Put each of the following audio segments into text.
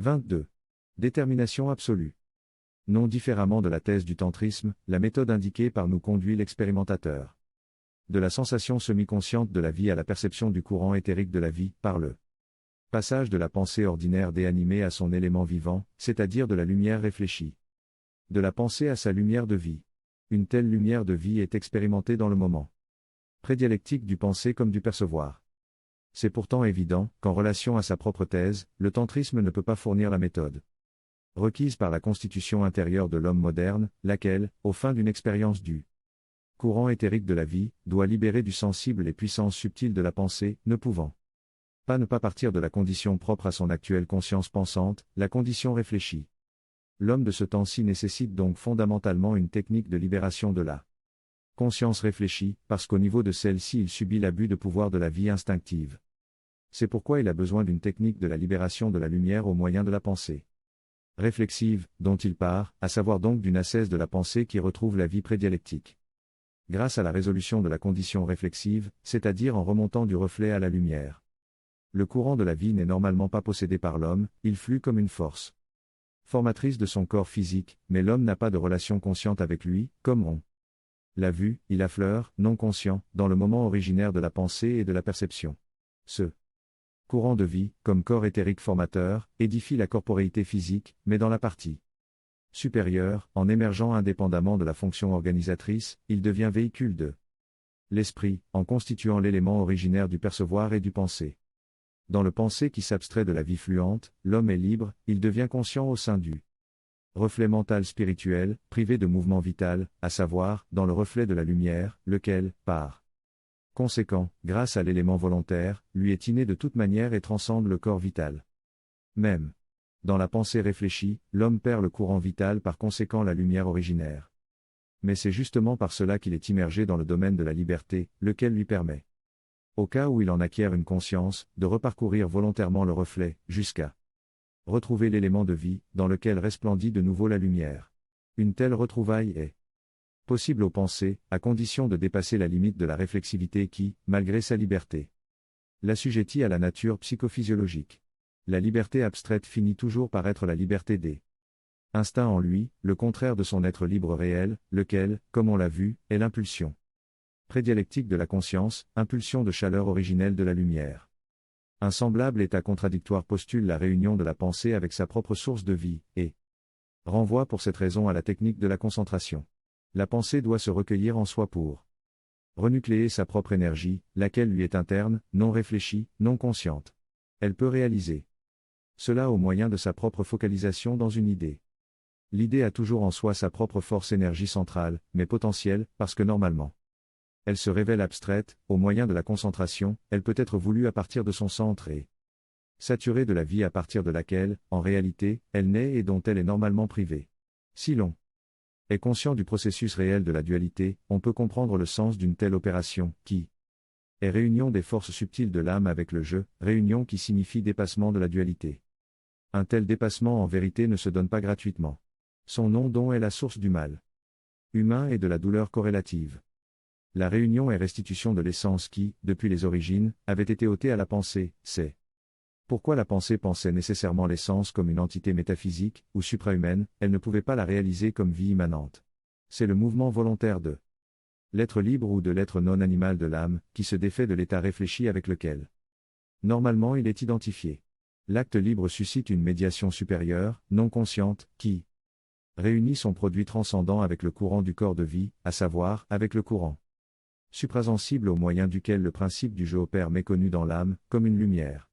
22. Détermination absolue. Non différemment de la thèse du tantrisme, la méthode indiquée par nous conduit l'expérimentateur. De la sensation semi-consciente de la vie à la perception du courant éthérique de la vie, par le passage de la pensée ordinaire déanimée à son élément vivant, c'est-à-dire de la lumière réfléchie. De la pensée à sa lumière de vie. Une telle lumière de vie est expérimentée dans le moment prédialectique du penser comme du percevoir. C'est pourtant évident qu'en relation à sa propre thèse, le tantrisme ne peut pas fournir la méthode requise par la constitution intérieure de l'homme moderne, laquelle, aux fins d'une expérience du courant éthérique de la vie, doit libérer du sensible les puissances subtiles de la pensée, ne pouvant pas ne pas partir de la condition propre à son actuelle conscience pensante, la condition réfléchie. L'homme de ce temps-ci nécessite donc fondamentalement une technique de libération de la conscience réfléchie, parce qu'au niveau de celle-ci il subit l'abus de pouvoir de la vie instinctive. C'est pourquoi il a besoin d'une technique de la libération de la lumière au moyen de la pensée réflexive, dont il part, à savoir donc d'une ascèse de la pensée qui retrouve la vie prédialectique. Grâce à la résolution de la condition réflexive, c'est-à-dire en remontant du reflet à la lumière. Le courant de la vie n'est normalement pas possédé par l'homme, il flue comme une force formatrice de son corps physique, mais l'homme n'a pas de relation consciente avec lui, comme on l'a vu, il affleure, non conscient, dans le moment originaire de la pensée et de la perception. Ce courant de vie, comme corps éthérique formateur, édifie la corporéité physique, mais dans la partie supérieure, en émergeant indépendamment de la fonction organisatrice, il devient véhicule de l'esprit, en constituant l'élément originaire du percevoir et du penser. Dans le penser qui s'abstrait de la vie fluente, l'homme est libre, il devient conscient au sein du reflet mental spirituel, privé de mouvement vital, à savoir, dans le reflet de la lumière, lequel, par conséquent, grâce à l'élément volontaire, lui est inné de toute manière et transcende le corps vital. Même dans la pensée réfléchie, l'homme perd le courant vital par conséquent la lumière originaire. Mais c'est justement par cela qu'il est immergé dans le domaine de la liberté, lequel lui permet, au cas où il en acquiert une conscience, de reparcourir volontairement le reflet, jusqu'à retrouver l'élément de vie, dans lequel resplendit de nouveau la lumière. Une telle retrouvaille est possible aux pensées, à condition de dépasser la limite de la réflexivité qui, malgré sa liberté, l'assujettit à la nature psychophysiologique. La liberté abstraite finit toujours par être la liberté des instincts en lui, le contraire de son être libre réel, lequel, comme on l'a vu, est l'impulsion prédialectique de la conscience, impulsion de chaleur originelle de la lumière. Un semblable état contradictoire postule la réunion de la pensée avec sa propre source de vie, et renvoie pour cette raison à la technique de la concentration. La pensée doit se recueillir en soi pour renucléer sa propre énergie, laquelle lui est interne, non réfléchie, non consciente. Elle peut réaliser cela au moyen de sa propre focalisation dans une idée. L'idée a toujours en soi sa propre force énergie centrale, mais potentielle, parce que normalement elle se révèle abstraite, au moyen de la concentration, elle peut être voulue à partir de son centre et saturée de la vie à partir de laquelle, en réalité, elle naît et dont elle est normalement privée. Si l'on est conscient du processus réel de la dualité, on peut comprendre le sens d'une telle opération, qui est réunion des forces subtiles de l'âme avec le je, réunion qui signifie dépassement de la dualité. Un tel dépassement en vérité ne se donne pas gratuitement. Son non-don est la source du mal humain et de la douleur corrélative. La réunion et restitution de l'essence qui, depuis les origines, avait été ôtée à la pensée, c'est pourquoi la pensée pensait nécessairement l'essence comme une entité métaphysique, ou suprahumaine, elle ne pouvait pas la réaliser comme vie immanente. C'est le mouvement volontaire de l'être libre ou de l'être non animal de l'âme, qui se défait de l'état réfléchi avec lequel normalement il est identifié. L'acte libre suscite une médiation supérieure, non consciente, qui réunit son produit transcendant avec le courant du corps de vie, à savoir, avec le courant suprasensible au moyen duquel le principe du je opère méconnu dans l'âme, comme une lumière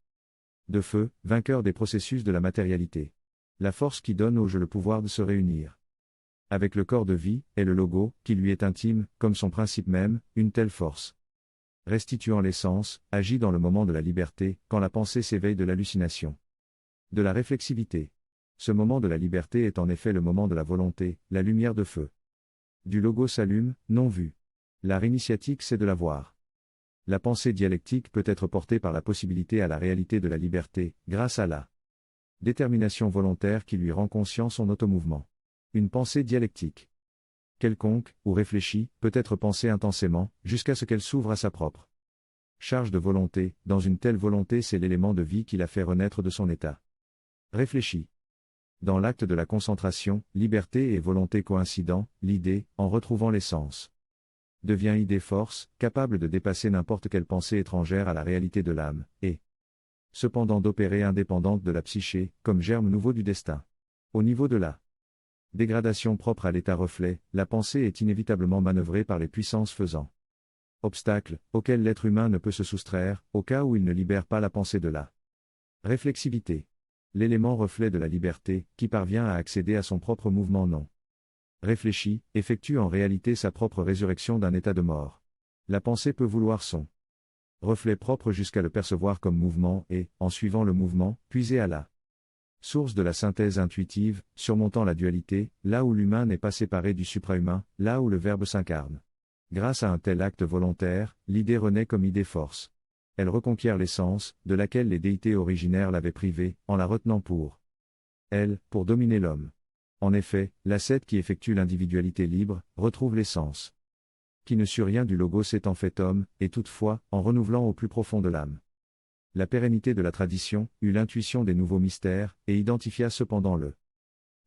de feu, vainqueur des processus de la matérialité. La force qui donne au je le pouvoir de se réunir avec le corps de vie, est le logo, qui lui est intime, comme son principe même, une telle force restituant l'essence, agit dans le moment de la liberté, quand la pensée s'éveille de l'hallucination de la réflexivité. Ce moment de la liberté est en effet le moment de la volonté, la lumière de feu du logo s'allume, non vu. L'art initiatique c'est de la voir. La pensée dialectique peut être portée par la possibilité à la réalité de la liberté, grâce à la détermination volontaire qui lui rend conscient son automouvement. Une pensée dialectique quelconque, ou réfléchie, peut être pensée intensément, jusqu'à ce qu'elle s'ouvre à sa propre charge de volonté. Dans une telle volonté c'est l'élément de vie qui la fait renaître de son état Réfléchis. Dans l'acte de la concentration, liberté et volonté coïncident, l'idée, en retrouvant l'essence, devient idée-force, capable de dépasser n'importe quelle pensée étrangère à la réalité de l'âme, et cependant d'opérer indépendante de la psyché, comme germe nouveau du destin. Au niveau de la dégradation propre à l'état reflet, la pensée est inévitablement manœuvrée par les puissances faisant obstacle, auquel l'être humain ne peut se soustraire, au cas où il ne libère pas la pensée de la réflexivité. L'élément reflet de la liberté, qui parvient à accéder à son propre mouvement non réfléchi, effectue en réalité sa propre résurrection d'un état de mort. La pensée peut vouloir son reflet propre jusqu'à le percevoir comme mouvement et, en suivant le mouvement, puiser à la source de la synthèse intuitive, surmontant la dualité, là où l'humain n'est pas séparé du suprahumain, là où le Verbe s'incarne. Grâce à un tel acte volontaire, l'idée renaît comme idée-force. Elle reconquiert l'essence, de laquelle les déités originaires l'avaient privée, en la retenant pour elle, pour dominer l'homme. En effet, l'ascète qui effectue l'individualité libre, retrouve l'essence qui ne sut rien du logos étant fait homme, et toutefois, en renouvelant au plus profond de l'âme la pérennité de la tradition, eut l'intuition des nouveaux mystères, et identifia cependant le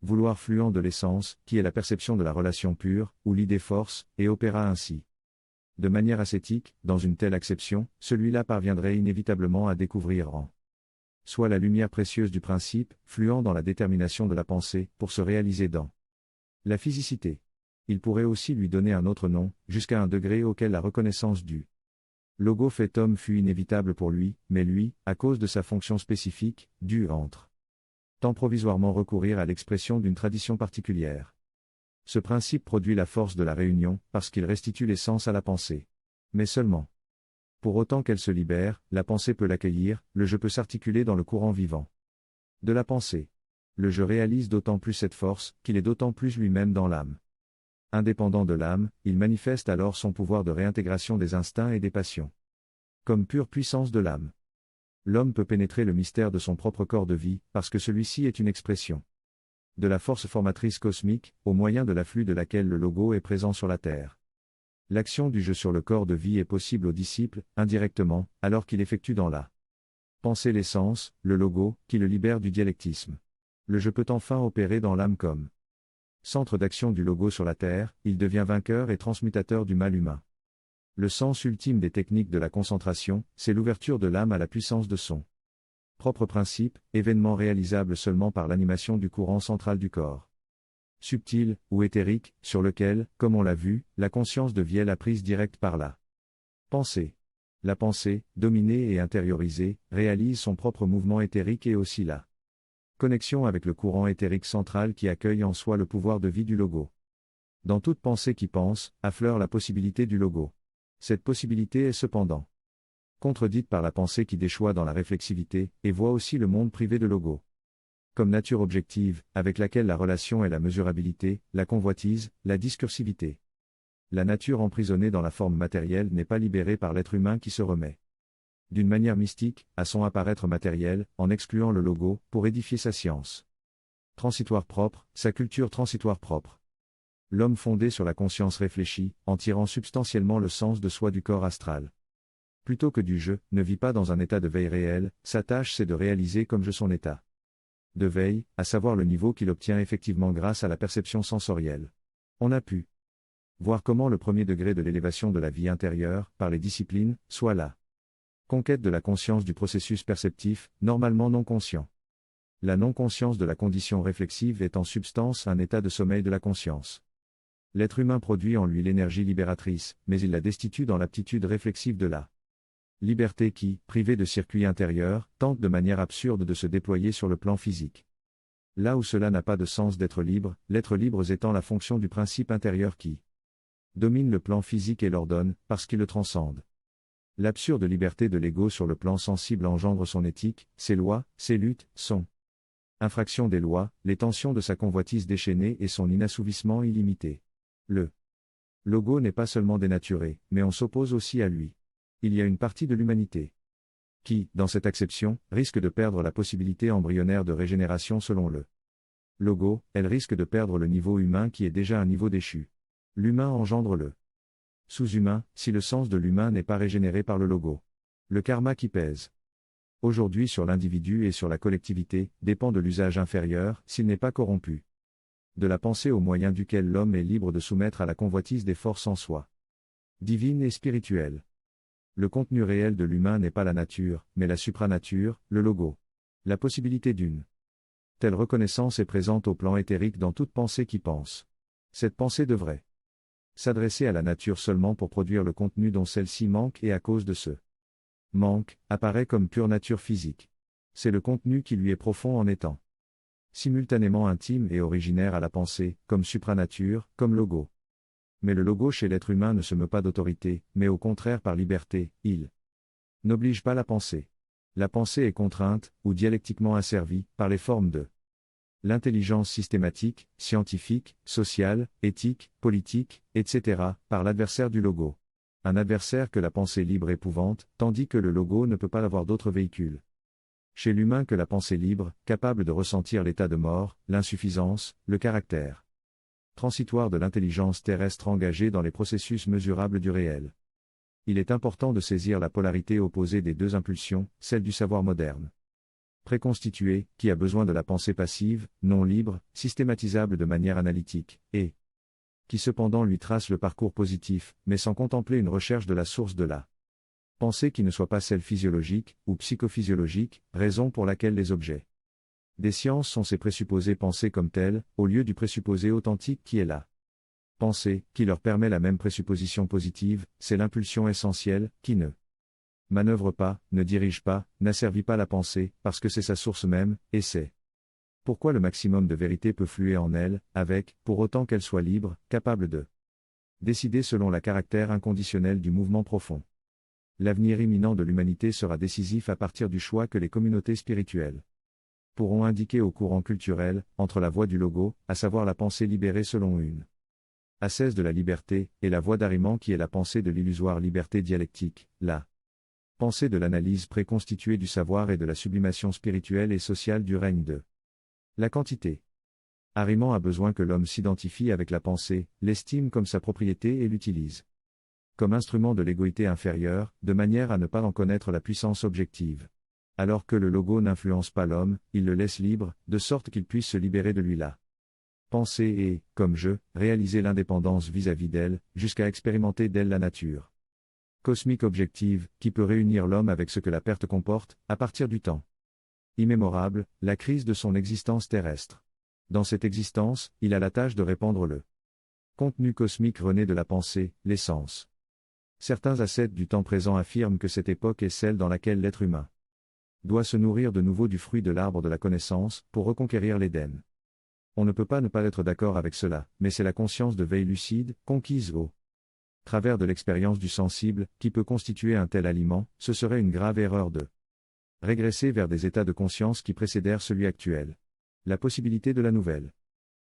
vouloir fluent de l'essence, qui est la perception de la relation pure, ou l'idée force, et opéra ainsi. De manière ascétique, dans une telle acception, celui-là parviendrait inévitablement à découvrir en soit la lumière précieuse du principe, fluent dans la détermination de la pensée, pour se réaliser dans la physicité. Il pourrait aussi lui donner un autre nom, jusqu'à un degré auquel la reconnaissance du logo fait homme fut inévitable pour lui, mais lui, à cause de sa fonction spécifique, dut entre temps provisoirement recourir à l'expression d'une tradition particulière. Ce principe produit la force de la réunion, parce qu'il restitue l'essence à la pensée. Mais seulement. Pour autant qu'elle se libère, la pensée peut l'accueillir, le je peut s'articuler dans le courant vivant de la pensée. Le je réalise d'autant plus cette force, qu'il est d'autant plus lui-même dans l'âme. Indépendant de l'âme, il manifeste alors son pouvoir de réintégration des instincts et des passions. Comme pure puissance de l'âme. L'homme peut pénétrer le mystère de son propre corps de vie, parce que celui-ci est une expression de la force formatrice cosmique, au moyen de l'afflux de laquelle le logo est présent sur la terre. L'action du je sur le corps de vie est possible au disciple, indirectement, alors qu'il effectue dans la pensée l'essence, le logo, qui le libère du dialectisme. Le je peut enfin opérer dans l'âme comme centre d'action du logo sur la terre, il devient vainqueur et transmutateur du mal humain. Le sens ultime des techniques de la concentration, c'est l'ouverture de l'âme à la puissance de son propre principe, événement réalisable seulement par l'animation du courant central du corps subtil, ou éthérique, sur lequel, comme on l'a vu, la conscience devient la prise directe par la pensée. La pensée, dominée et intériorisée, réalise son propre mouvement éthérique et aussi la connexion avec le courant éthérique central qui accueille en soi le pouvoir de vie du logo. Dans toute pensée qui pense, affleure la possibilité du logo. Cette possibilité est cependant contredite par la pensée qui déchoit dans la réflexivité, et voit aussi le monde privé de logo comme nature objective, avec laquelle la relation est la mesurabilité, la convoitise, la discursivité. La nature emprisonnée dans la forme matérielle n'est pas libérée par l'être humain qui se remet d'une manière mystique, à son apparaître matériel, en excluant le logo, pour édifier sa science transitoire propre, sa culture transitoire propre. L'homme fondé sur la conscience réfléchit, en tirant substantiellement le sens de soi du corps astral. Plutôt que du je, ne vit pas dans un état de veille réel, sa tâche c'est de réaliser comme je son état de veille, à savoir le niveau qu'il obtient effectivement grâce à la perception sensorielle. On a pu voir comment le premier degré de l'élévation de la vie intérieure, par les disciplines, soit la conquête de la conscience du processus perceptif, normalement non conscient. La non-conscience de la condition réflexive est en substance un état de sommeil de la conscience. L'être humain produit en lui l'énergie libératrice, mais il la destitue dans l'aptitude réflexive de la liberté qui, privée de circuit intérieur, tente de manière absurde de se déployer sur le plan physique. Là où cela n'a pas de sens d'être libre, l'être libre étant la fonction du principe intérieur qui domine le plan physique et l'ordonne, parce qu'il le transcende. L'absurde liberté de l'ego sur le plan sensible engendre son éthique, ses lois, ses luttes, son infraction des lois, les tensions de sa convoitise déchaînée et son inassouvissement illimité. Le logo n'est pas seulement dénaturé, mais on s'oppose aussi à lui. Il y a une partie de l'humanité qui, dans cette acception, risque de perdre la possibilité embryonnaire de régénération selon le logo, elle risque de perdre le niveau humain qui est déjà un niveau déchu. L'humain engendre le sous-humain, si le sens de l'humain n'est pas régénéré par le logo. Le karma qui pèse Aujourd'hui sur l'individu et sur la collectivité, dépend de l'usage inférieur, s'il n'est pas corrompu. De la pensée au moyen duquel l'homme est libre de soumettre à la convoitise des forces en soi. Divine et spirituelle. Le contenu réel de l'humain n'est pas la nature, mais la supranature, le logo. La possibilité d'une telle reconnaissance est présente au plan éthérique dans toute pensée qui pense. Cette pensée devrait s'adresser à la nature seulement pour produire le contenu dont celle-ci manque et à cause de ce manque, apparaît comme pure nature physique. C'est le contenu qui lui est profond en étant simultanément intime et originaire à la pensée, comme supranature, comme logo. Mais le logo chez l'être humain ne se meut pas d'autorité, mais au contraire par liberté, il n'oblige pas la pensée. La pensée est contrainte, ou dialectiquement asservie, par les formes de l'intelligence systématique, scientifique, sociale, éthique, politique, etc., par l'adversaire du logo. Un adversaire que la pensée libre épouvante, tandis que le logo ne peut pas avoir d'autre véhicule chez l'humain que la pensée libre, capable de ressentir l'état de mort, l'insuffisance, le caractère transitoire de l'intelligence terrestre engagée dans les processus mesurables du réel. Il est important de saisir la polarité opposée des deux impulsions, celle du savoir moderne préconstitué, qui a besoin de la pensée passive, non libre, systématisable de manière analytique, et qui cependant lui trace le parcours positif, mais sans contempler une recherche de la source de la pensée qui ne soit pas celle physiologique, ou psychophysiologique, raison pour laquelle les objets des sciences sont ces présupposés pensés comme tels, au lieu du présupposé authentique qui est la pensée, qui leur permet la même présupposition positive, c'est l'impulsion essentielle, qui ne manœuvre pas, ne dirige pas, n'asservit pas la pensée, parce que c'est sa source même, et c'est pourquoi le maximum de vérité peut fluer en elle, avec, pour autant qu'elle soit libre, capable de décider selon le caractère inconditionnel du mouvement profond. L'avenir imminent de l'humanité sera décisif à partir du choix que les communautés spirituelles pourront indiquer au courant culturel, entre la voie du logo, à savoir la pensée libérée selon une ascèse de la liberté, et la voie d'Ariman qui est la pensée de l'illusoire liberté dialectique, la pensée de l'analyse préconstituée du savoir et de la sublimation spirituelle et sociale du règne de la quantité. Ariman a besoin que l'homme s'identifie avec la pensée, l'estime comme sa propriété et l'utilise comme instrument de l'égoïté inférieure, de manière à ne pas en connaître la puissance objective. Alors que le logo n'influence pas l'homme, il le laisse libre, de sorte qu'il puisse se libérer de lui là. Penser et, comme je, réaliser l'indépendance vis-à-vis d'elle, jusqu'à expérimenter d'elle la nature cosmique objective, qui peut réunir l'homme avec ce que la perte comporte, à partir du temps immémorable, la crise de son existence terrestre. Dans cette existence, il a la tâche de répandre le contenu cosmique rené de la pensée, l'essence. Certains ascètes du temps présent affirment que cette époque est celle dans laquelle l'être humain doit se nourrir de nouveau du fruit de l'arbre de la connaissance, pour reconquérir l'Éden. On ne peut pas ne pas être d'accord avec cela, mais c'est la conscience de veille lucide, conquise au travers de l'expérience du sensible, qui peut constituer un tel aliment. Ce serait une grave erreur de régresser vers des états de conscience qui précédèrent celui actuel. La possibilité de la nouvelle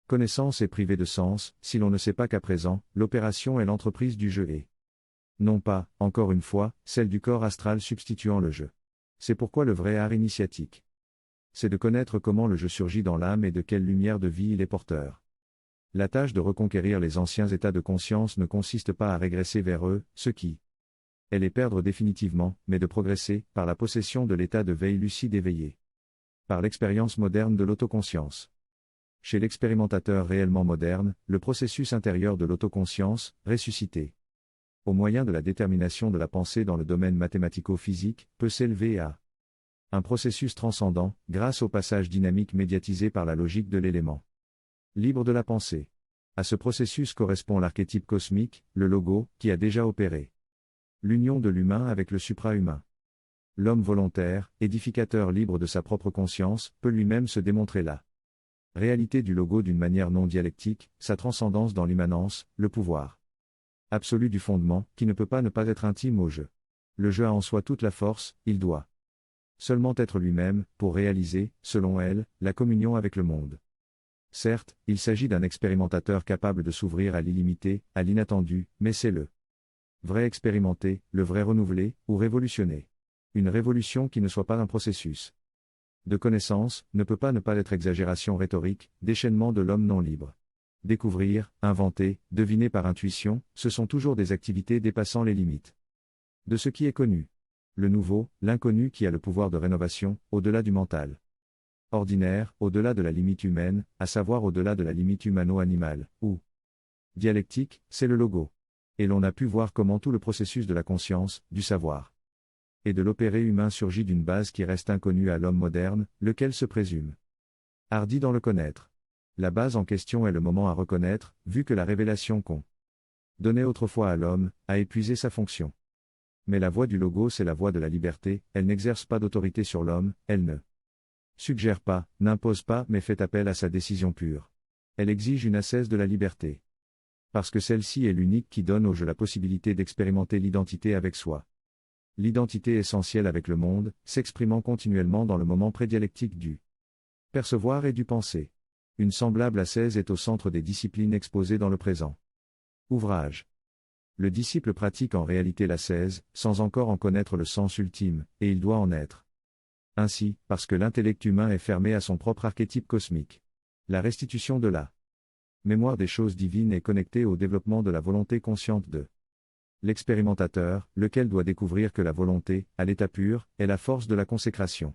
connaissance est privée de sens, si l'on ne sait pas qu'à présent, l'opération est l'entreprise du jeu et non pas, encore une fois, celle du corps astral substituant le jeu. C'est pourquoi le vrai art initiatique, c'est de connaître comment le jeu surgit dans l'âme et de quelle lumière de vie il est porteur. La tâche de reconquérir les anciens états de conscience ne consiste pas à régresser vers eux, ce qui est les perdre définitivement, mais de progresser, par la possession de l'état de veille lucide éveillé. Par l'expérience moderne de l'autoconscience. Chez l'expérimentateur réellement moderne, le processus intérieur de l'autoconscience, ressuscité au moyen de la détermination de la pensée dans le domaine mathématico-physique, peut s'élever à un processus transcendant, grâce au passage dynamique médiatisé par la logique de l'élément libre de la pensée. À ce processus correspond l'archétype cosmique, le logo, qui a déjà opéré l'union de l'humain avec le supra-humain. L'homme volontaire, édificateur libre de sa propre conscience, peut lui-même se démontrer la réalité du logo d'une manière non dialectique, sa transcendance dans l'immanence, le pouvoir absolu du fondement, qui ne peut pas ne pas être intime au jeu. Le jeu a en soi toute la force, il doit seulement être lui-même, pour réaliser, selon elle, la communion avec le monde. Certes, il s'agit d'un expérimentateur capable de s'ouvrir à l'illimité, à l'inattendu, mais c'est le vrai expérimenté, le vrai renouvelé, ou révolutionné. Une révolution qui ne soit pas un processus de connaissance, ne peut pas ne pas être exagération rhétorique, déchaînement de l'homme non libre. Découvrir, inventer, deviner par intuition, ce sont toujours des activités dépassant les limites de ce qui est connu. Le nouveau, l'inconnu qui a le pouvoir de rénovation, au-delà du mental. Ordinaire, au-delà de la limite humaine, à savoir au-delà de la limite humano-animale, ou dialectique, c'est le logo. Et l'on a pu voir comment tout le processus de la conscience, du savoir et de l'opéré humain surgit d'une base qui reste inconnue à l'homme moderne, lequel se présume hardi dans le connaître. La base en question est le moment à reconnaître, vu que la révélation qu'on donnait autrefois à l'homme, a épuisé sa fonction. Mais la voie du logo c'est la voie de la liberté, elle n'exerce pas d'autorité sur l'homme, elle ne suggère pas, n'impose pas mais fait appel à sa décision pure. Elle exige une ascèse de la liberté. Parce que celle-ci est l'unique qui donne au jeu la possibilité d'expérimenter l'identité avec soi. L'identité essentielle avec le monde, s'exprimant continuellement dans le moment prédialectique du percevoir et du penser. Une semblable ascèse est au centre des disciplines exposées dans le présent ouvrage. Le disciple pratique en réalité l'ascèse, sans encore en connaître le sens ultime, et il doit en être ainsi, parce que l'intellect humain est fermé à son propre archétype cosmique. La restitution de la mémoire des choses divines est connectée au développement de la volonté consciente de l'expérimentateur, lequel doit découvrir que la volonté, à l'état pur, est la force de la consécration.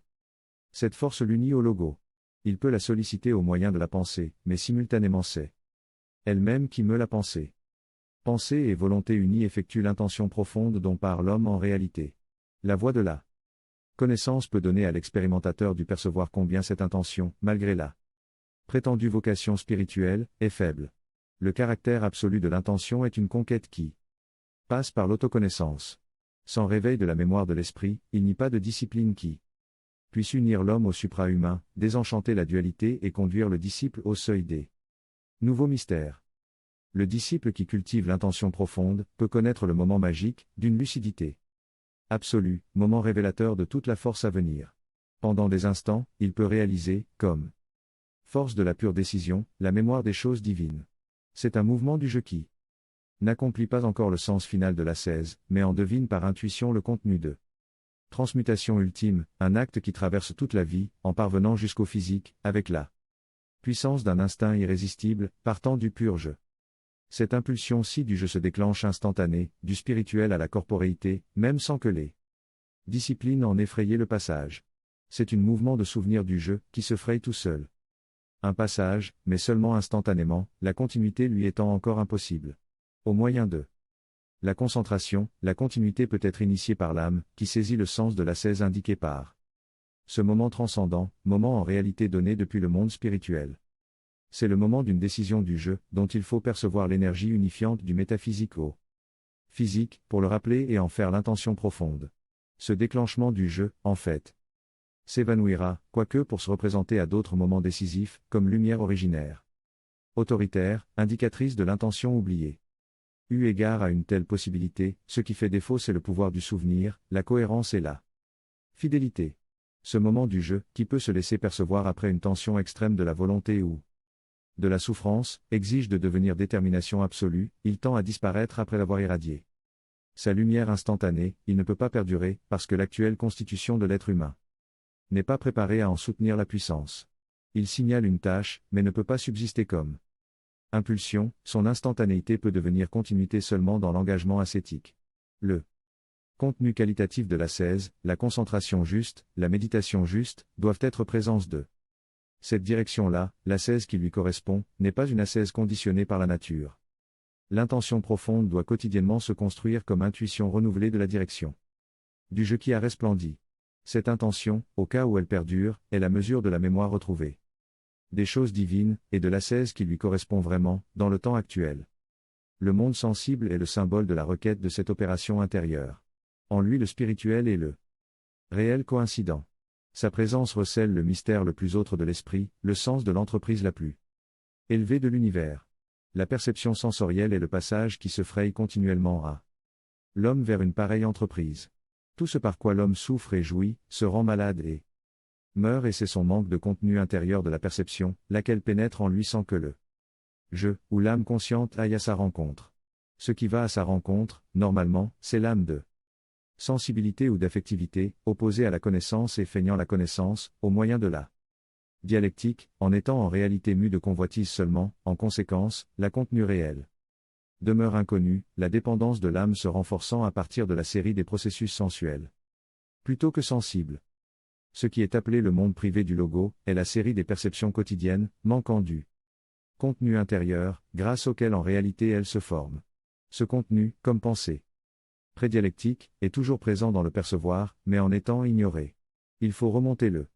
Cette force l'unit au logo. Il peut la solliciter au moyen de la pensée, mais simultanément c'est elle-même qui meut la pensée. Pensée et volonté unies effectuent l'intention profonde dont part l'homme en réalité. La voie de la connaissance peut donner à l'expérimentateur du percevoir combien cette intention, malgré la prétendue vocation spirituelle, est faible. Le caractère absolu de l'intention est une conquête qui passe par l'autoconnaissance. Sans réveil de la mémoire de l'esprit, il n'y a pas de discipline qui puisse unir l'homme au supra-humain, désenchanter la dualité et conduire le disciple au seuil des nouveaux mystères. Le disciple qui cultive l'intention profonde, peut connaître le moment magique, d'une lucidité absolue, moment révélateur de toute la force à venir. Pendant des instants, il peut réaliser, comme force de la pure décision, la mémoire des choses divines. C'est un mouvement du jeu qui n'accomplit pas encore le sens final de l'ascèse, mais en devine par intuition le contenu de transmutation ultime, un acte qui traverse toute la vie, en parvenant jusqu'au physique, avec la puissance d'un instinct irrésistible, partant du pur jeu. Cette impulsion-ci du jeu se déclenche instantanée, du spirituel à la corporéité, même sans que les disciplines en effrayaient le passage. C'est un mouvement de souvenir du jeu, qui se fraye tout seul. Un passage, mais seulement instantanément, la continuité lui étant encore impossible. Au moyen de la concentration, la continuité peut être initiée par l'âme, qui saisit le sens de l'ascèse indiqué par ce moment transcendant, moment en réalité donné depuis le monde spirituel. C'est le moment d'une décision du jeu, dont il faut percevoir l'énergie unifiante du métaphysique au physique, pour le rappeler et en faire l'intention profonde. Ce déclenchement du jeu, en fait, s'évanouira, quoique pour se représenter à d'autres moments décisifs, comme lumière originaire, autoritaire, indicatrice de l'intention oubliée. Eu égard à une telle possibilité, ce qui fait défaut c'est le pouvoir du souvenir, la cohérence et la fidélité. Ce moment du jeu, qui peut se laisser percevoir après une tension extrême de la volonté ou de la souffrance, exige de devenir détermination absolue, il tend à disparaître après l'avoir irradié. Sa lumière instantanée, il ne peut pas perdurer, parce que l'actuelle constitution de l'être humain n'est pas préparée à en soutenir la puissance. Il signale une tâche, mais ne peut pas subsister comme impulsion, son instantanéité peut devenir continuité seulement dans l'engagement ascétique. Le contenu qualitatif de l'ascèse, la concentration juste, la méditation juste, doivent être présence de cette direction-là, l'ascèse qui lui correspond, n'est pas une ascèse conditionnée par la nature. L'intention profonde doit quotidiennement se construire comme intuition renouvelée de la direction du jeu qui a resplendi. Cette intention, au cas où elle perdure, est la mesure de la mémoire retrouvée des choses divines, et de l'ascèse qui lui correspond vraiment, dans le temps actuel. Le monde sensible est le symbole de la requête de cette opération intérieure. En lui le spirituel et le réel coïncident. Sa présence recèle le mystère le plus autre de l'esprit, le sens de l'entreprise la plus élevée de l'univers. La perception sensorielle est le passage qui se fraye continuellement à l'homme vers une pareille entreprise. Tout ce par quoi l'homme souffre et jouit, se rend malade et meurt et c'est son manque de contenu intérieur de la perception, laquelle pénètre en lui sans que le je, ou l'âme consciente aille à sa rencontre. Ce qui va à sa rencontre, normalement, c'est l'âme de sensibilité ou d'affectivité, opposée à la connaissance et feignant la connaissance, au moyen de la dialectique, en étant en réalité mue de convoitise seulement, en conséquence, la contenu réel demeure inconnue, la dépendance de l'âme se renforçant à partir de la série des processus sensuels. plutôt que sensible. Ce qui est appelé le monde privé du logo est la série des perceptions quotidiennes, manquant du contenu intérieur, grâce auquel en réalité elles se forment. Ce contenu, comme pensée prédialectique, est toujours présent dans le percevoir, mais en étant ignoré. Il faut remonter le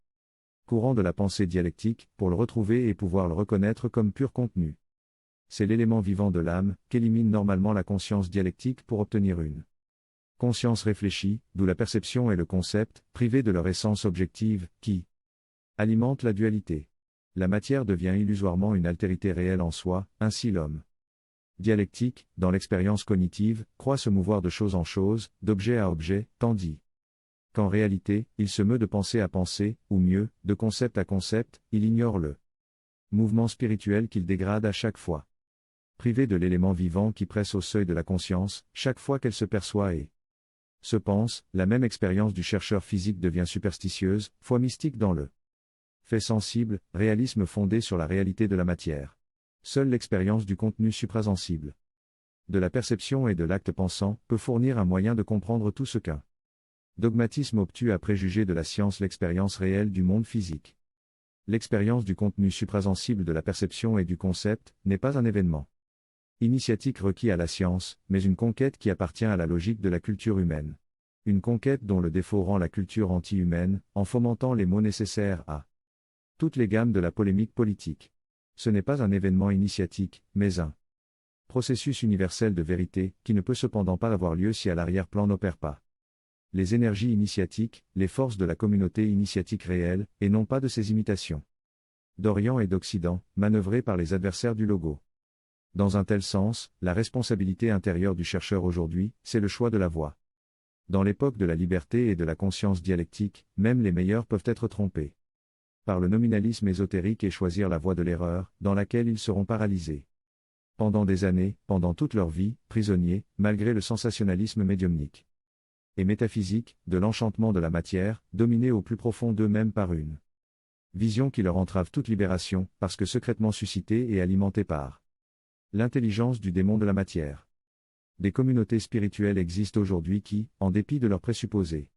courant de la pensée dialectique, pour le retrouver et pouvoir le reconnaître comme pur contenu. C'est l'élément vivant de l'âme, qu'élimine normalement la conscience dialectique pour obtenir une conscience réfléchie, d'où la perception et le concept, privés de leur essence objective, qui alimente la dualité. La matière devient illusoirement une altérité réelle en soi, ainsi l'homme dialectique, dans l'expérience cognitive, croit se mouvoir de chose en chose, d'objet à objet, tandis qu'en réalité, il se meut de pensée à pensée, ou mieux, de concept à concept, il ignore le mouvement spirituel qu'il dégrade à chaque fois. Privé de l'élément vivant qui presse au seuil de la conscience, chaque fois qu'elle se perçoit et se pense, la même expérience du chercheur physique devient superstitieuse, foi mystique dans le fait sensible, réalisme fondé sur la réalité de la matière. Seule l'expérience du contenu suprasensible de la perception et de l'acte pensant peut fournir un moyen de comprendre tout ce qu'un dogmatisme obtus a préjugé de la science, l'expérience réelle du monde physique. L'expérience du contenu suprasensible de la perception et du concept n'est pas un événement initiatique requis à la science, mais une conquête qui appartient à la logique de la culture humaine. Une conquête dont le défaut rend la culture anti-humaine, en fomentant les mots nécessaires à toutes les gammes de la polémique politique. Ce n'est pas un événement initiatique, mais un processus universel de vérité, qui ne peut cependant pas avoir lieu si à l'arrière-plan n'opère pas les énergies initiatiques, les forces de la communauté initiatique réelle, et non pas de ses imitations d'Orient et d'Occident, manœuvrées par les adversaires du logo. Dans un tel sens, la responsabilité intérieure du chercheur aujourd'hui, c'est le choix de la voie. Dans l'époque de la liberté et de la conscience dialectique, même les meilleurs peuvent être trompés par le nominalisme ésotérique et choisir la voie de l'erreur, dans laquelle ils seront paralysés pendant des années, pendant toute leur vie, prisonniers, malgré le sensationnalisme médiumnique et métaphysique, de l'enchantement de la matière, dominés au plus profond d'eux-mêmes par une vision qui leur entrave toute libération, parce que secrètement suscitée et alimentée par l'intelligence du démon de la matière. Des communautés spirituelles existent aujourd'hui qui, en dépit de leurs présupposés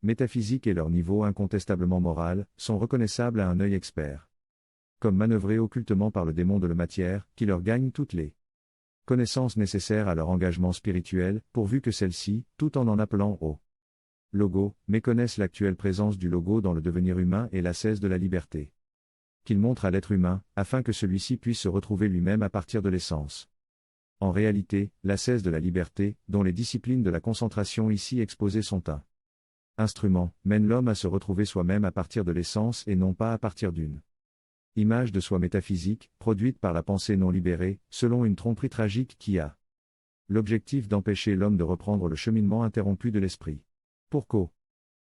métaphysiques et leur niveau incontestablement moral, sont reconnaissables à un œil expert comme manœuvrés occultement par le démon de la matière, qui leur gagne toutes les connaissances nécessaires à leur engagement spirituel, pourvu que celles-ci, tout en appelant au logo, méconnaissent l'actuelle présence du logo dans le devenir humain et l'ascèse de la liberté qu'il montre à l'être humain, afin que celui-ci puisse se retrouver lui-même à partir de l'essence. En réalité, l'ascèse de la liberté, dont les disciplines de la concentration ici exposées sont un instrument, mène l'homme à se retrouver soi-même à partir de l'essence et non pas à partir d'une image de soi métaphysique, produite par la pensée non libérée, selon une tromperie tragique qui a l'objectif d'empêcher l'homme de reprendre le cheminement interrompu de l'esprit. Pour qu'au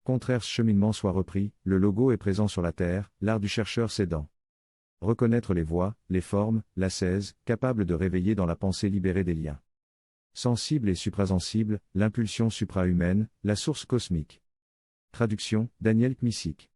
contraire ce cheminement soit repris, le logo est présent sur la terre, l'art du chercheur s'aidant reconnaître les voies, les formes, l'ascèse, capable de réveiller dans la pensée libérée des liens sensibles et suprasensibles, l'impulsion suprahumaine, la source cosmique. Traduction, Daniel Kmissik.